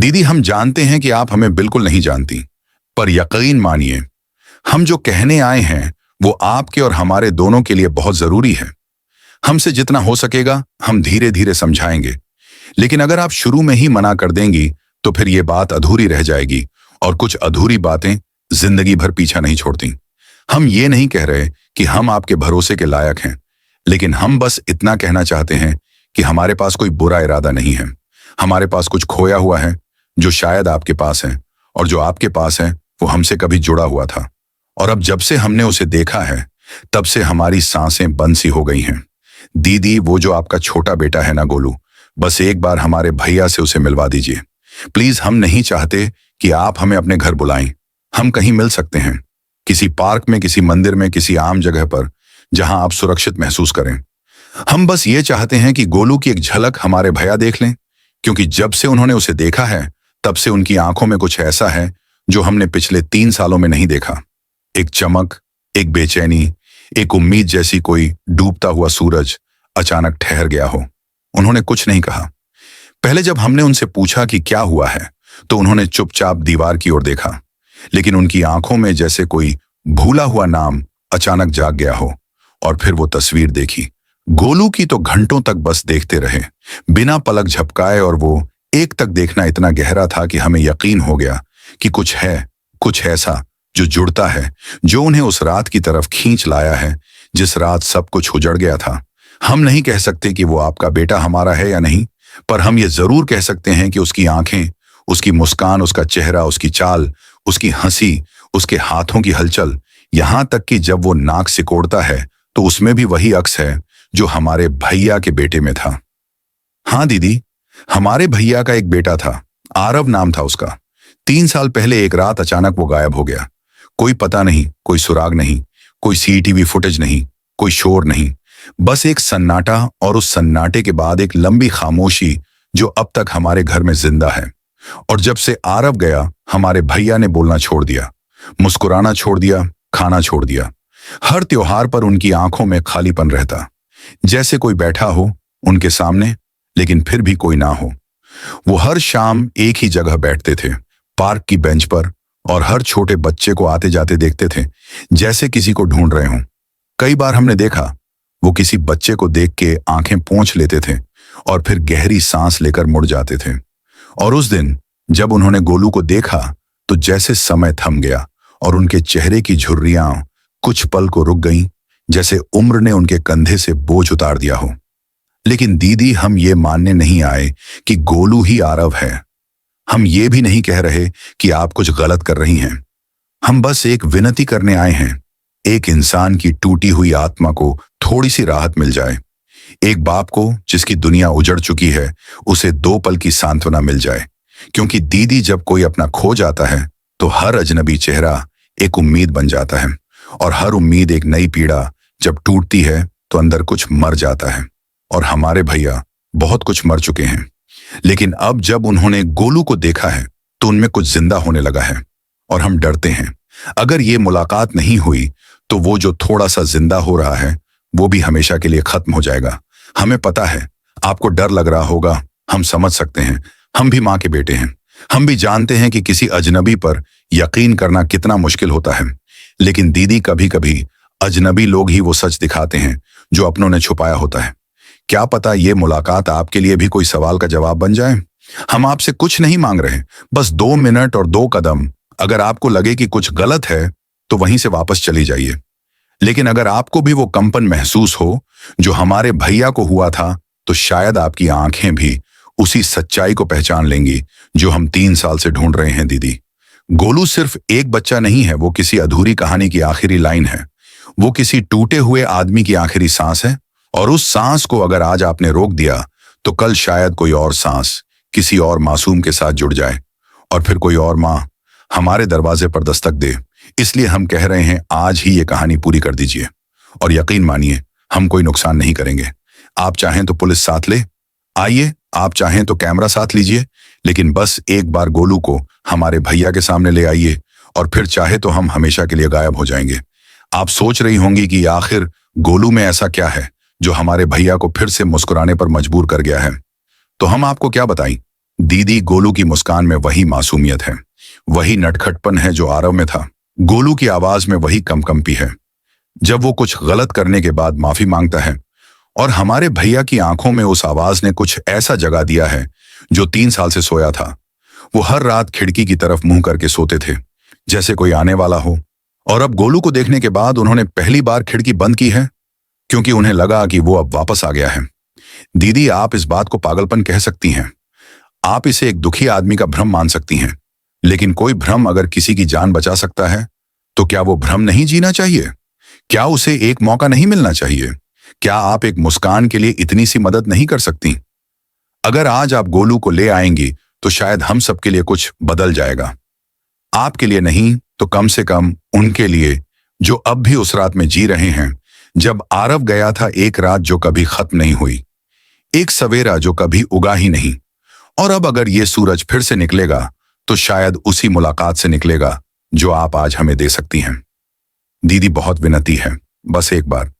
दीदी, हम जानते हैं कि आप हमें बिल्कुल नहीं जानती, पर यकीन मानिए, हम जो कहने आए हैं वो आपके और हमारे दोनों के लिए बहुत जरूरी है। हमसे जितना हो सकेगा हम धीरे धीरे समझाएंगे, लेकिन अगर आप शुरू में ही मना कर देंगी तो फिर ये बात अधूरी रह जाएगी, और कुछ अधूरी बातें जिंदगी भर पीछा नहीं छोड़ती। हम ये नहीं कह रहे कि हम आपके भरोसे के लायक हैं, लेकिन हम बस इतना कहना चाहते हैं कि हमारे पास कोई बुरा इरादा नहीं है। हमारे पास कुछ खोया हुआ है जो शायद आपके पास है, और जो आपके पास है वो हमसे कभी जुड़ा हुआ था। और अब जब से हमने उसे देखा है तब से हमारी सांसें बंद सी हो गई हैं। दीदी, वो जो आपका छोटा बेटा है ना गोलू, बस एक बार हमारे भैया से उसे मिलवा दीजिए प्लीज। हम नहीं चाहते कि आप हमें अपने घर बुलाएं। हम कहीं मिल सकते हैं, किसी पार्क में, किसी मंदिर में, किसी आम जगह पर जहां आप सुरक्षित महसूस करें। हम बस ये चाहते हैं कि गोलू की एक झलक हमारे भैया देख लें, क्योंकि जब से उन्होंने उसे देखा है तब से उनकी आंखों में कुछ ऐसा है जो हमने पिछले 3 सालों में नहीं देखा। एक चमक, एक बेचैनी, एक उम्मीद जैसी कोई डूबता हुआ सूरज अचानक ठहर गया हो। उन्होंने कुछ नहीं कहा। पहले जब हमने उनसे पूछा कि क्या हुआ है तो उन्होंने चुपचाप दीवार की ओर देखा, लेकिन उनकी आंखों में जैसे कोई भूला हुआ नाम अचानक जाग गया हो। और फिर वो तस्वीर देखी गोलू की, तो घंटों तक बस देखते रहे बिना पलक झपकाए, और वो एक तक देखना इतना गहरा था कि हमें यकीन हो गया कि कुछ है, कुछ ऐसा जो जुड़ता है, जो उन्हें उस रात की तरफ खींच लाया है जिस रात सब कुछ उजड़ गया था। हम नहीं कह सकते कि वो आपका बेटा हमारा है या नहीं, पर हम ये जरूर कह सकते हैं कि उसकी आंखें, उसकी मुस्कान, उसका चेहरा, उसकी चाल, उसकी हंसी, उसके हाथों की हलचल, यहां तक कि जब वो नाक सिकोड़ता है तो उसमें भी वही अक्स है जो हमारे भैया के बेटे में था। हाँ दीदी, हमारे भैया का एक बेटा था, आरव नाम था उसका। 3 साल पहले एक रात अचानक वो गायब हो गया। कोई पता नहीं, कोई सुराग नहीं, कोई सीसीटीवी फुटेज नहीं, कोई शोर नहीं, बस एक सन्नाटा, और उस सन्नाटे के बाद एक लंबी खामोशी जो अब तक हमारे घर में जिंदा है। और जब से आरव गया हमारे भैया ने बोलना छोड़ दिया, मुस्कुराना छोड़ दिया, खाना छोड़ दिया। हर त्योहार पर उनकी आंखों में खालीपन रहता, जैसे कोई बैठा हो उनके सामने लेकिन फिर भी कोई ना हो। वो हर शाम एक ही जगह बैठते थे, पार्क की बेंच पर, और हर छोटे बच्चे को आते जाते देखते थे जैसे किसी को ढूंढ रहे हों। कई बार हमने देखा वो किसी बच्चे को देख के आंखें पोंछ लेते थे और फिर गहरी सांस लेकर मुड़ जाते थे। और उस दिन जब उन्होंने गोलू को देखा तो जैसे समय थम गया और उनके चेहरे की झुर्रियां कुछ पल को रुक गईं, जैसे उम्र ने उनके कंधे से बोझ उतार दिया हो। लेकिन दीदी, हम ये मानने नहीं आए कि गोलू ही आरव है। हम ये भी नहीं कह रहे कि आप कुछ गलत कर रही हैं। हम बस एक विनती करने आए हैं, एक इंसान की टूटी हुई आत्मा को थोड़ी सी राहत मिल जाए। एक बाप को जिसकी दुनिया उजड़ चुकी है, उसे 2 पल की सांत्वना मिल जाए। क्योंकि दीदी, जब कोई अपना खो जाता है तो हर अजनबी चेहरा एक उम्मीद बन जाता है, और हर उम्मीद एक नई पीड़ा जब टूटती है तो अंदर कुछ मर जाता है। और हमारे भैया बहुत कुछ मर चुके हैं, लेकिन अब जब उन्होंने गोलू को देखा है तो उनमें कुछ जिंदा होने लगा है। और हम डरते हैं अगर ये मुलाकात नहीं हुई तो वो जो थोड़ा सा जिंदा हो रहा है वो भी हमेशा के लिए खत्म हो जाएगा। हमें पता है आपको डर लग रहा होगा, हम समझ सकते हैं। हम भी माँ के बेटे हैं, हम भी जानते हैं कि किसी अजनबी पर यकीन करना कितना मुश्किल होता है। लेकिन दीदी, कभी कभी अजनबी लोग ही वो सच दिखाते हैं जो अपनों ने छुपाया होता है। क्या पता ये मुलाकात आपके लिए भी कोई सवाल का जवाब बन जाए। हम आपसे कुछ नहीं मांग रहे, बस 2 मिनट और 2 कदम। अगर आपको लगे कि कुछ गलत है तो वहीं से वापस चली जाइए। लेकिन अगर आपको भी वो कंपन महसूस हो जो हमारे भैया को हुआ था, तो शायद आपकी आंखें भी उसी सच्चाई को पहचान लेंगी जो हम 3 साल से ढूंढ रहे हैं। दीदी, गोलू सिर्फ एक बच्चा नहीं है, वो किसी अधूरी कहानी की आखिरी लाइन है। वो किसी टूटे हुए आदमी की आखिरी सांस है, और उस सांस को अगर आज आपने रोक दिया तो कल शायद कोई और सांस किसी और मासूम के साथ जुड़ जाए, और फिर कोई और माँ हमारे दरवाजे पर दस्तक दे। इसलिए हम कह रहे हैं, आज ही ये कहानी पूरी कर दीजिए, और यकीन मानिए हम कोई नुकसान नहीं करेंगे। आप चाहें तो पुलिस साथ ले आइए, आप चाहें तो कैमरा साथ लीजिए, लेकिन बस एक बार गोलू को हमारे भैया के सामने ले आइए, और फिर चाहे तो हम हमेशा के लिए गायब हो जाएंगे। आप सोच रही होंगी कि आखिर गोलू में ऐसा क्या है जो हमारे भैया को फिर से मुस्कुराने पर मजबूर कर गया है। तो हम आपको क्या बताएं, दीदी, गोलू की मुस्कान में वही मासूमियत है, वही नटखटपन है जो आरव में था। गोलू की आवाज में वही कंपकंपी है जब वो कुछ गलत करने के बाद माफी मांगता है। और हमारे भैया की आंखों में उस आवाज ने कुछ ऐसा जगा दिया है जो 3 साल से सोया था। वो हर रात खिड़की की तरफ मुंह करके सोते थे, जैसे कोई आने वाला हो। और अब गोलू को देखने के बाद उन्होंने पहली बार खिड़की बंद की है, क्योंकि उन्हें लगा कि वो अब वापस आ गया है। दीदी, आप इस बात को पागलपन कह सकती हैं, आप इसे एक दुखी आदमी का भ्रम मान सकती हैं, लेकिन कोई भ्रम अगर किसी की जान बचा सकता है तो क्या वो भ्रम नहीं जीना चाहिए? क्या उसे एक मौका नहीं मिलना चाहिए? क्या आप एक मुस्कान के लिए इतनी सी मदद नहीं कर सकती? अगर आज आप गोलू को ले आएंगी तो शायद हम सबके लिए कुछ बदल जाएगा। आपके लिए नहीं तो कम से कम उनके लिए जो अब भी उस रात में जी रहे हैं जब आरव गया था। एक रात जो कभी खत्म नहीं हुई, एक सवेरा जो कभी उगा ही नहीं। और अब अगर ये सूरज फिर से निकलेगा तो शायद उसी मुलाकात से निकलेगा जो आप आज हमें दे सकती हैं। दीदी, बहुत विनती है, बस एक बार